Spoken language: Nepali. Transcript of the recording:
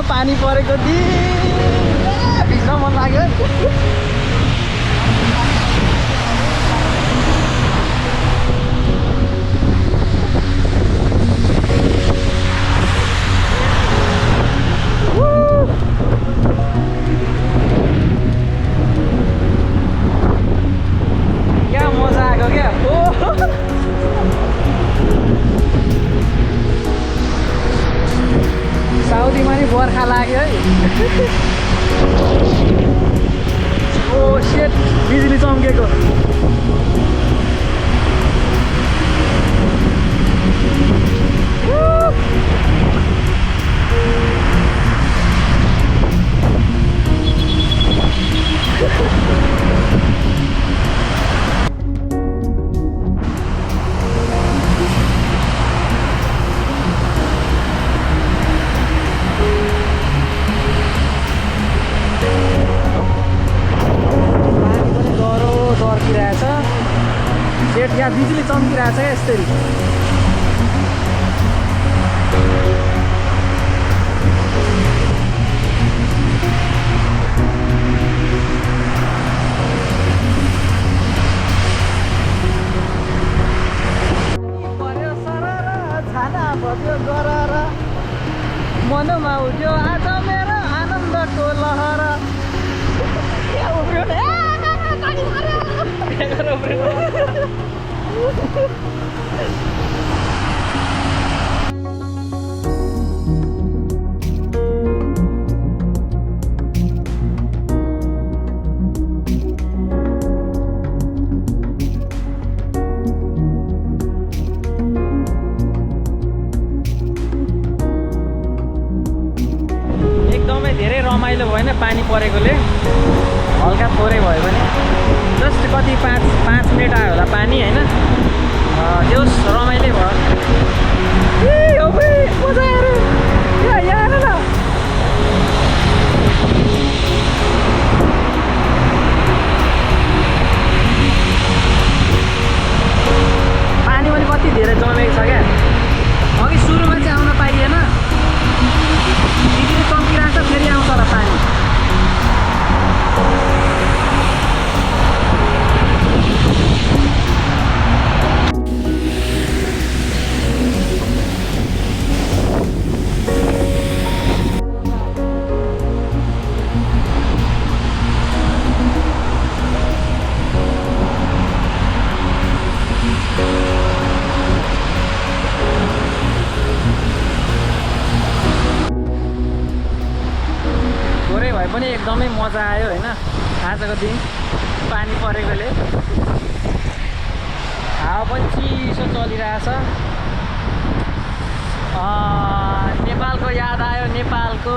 पानी परेको दिन भिज्न मन लाग्यो। क्या मजा आएको क्या। साउदीमा नि बर्खा लाग्यो है। ओ सेट बिजुली चम्केको। सेट यहाँ बिजुली चम्किरहेछ क्या यसरी। पर्यो सरर छाना भद्यो गरर मनमा उठ्यो आज मेरो आनन्दको लहर। एकदमै धेरै रमाइलो भएन पानी परेकोले। हल्का थोरै भयो भने जस्ट कति 5 मिनट आयो होला पानी होइन। त्यो रमाइलो भयो। मजा आयो यहाँ न। पानी पनि कति धेरै जमेको छ क्या। अघि सुरुमा चाहिँ आउन पाइएन। बिजुली चम्किरहेको छ फेरि आउँछ होला पानी। पनि एकदमै मजा आयो होइन आजको दिन पानी परेकोले। हावा पनि चिसो चलिरहेछ। नेपालको याद आयो। नेपालको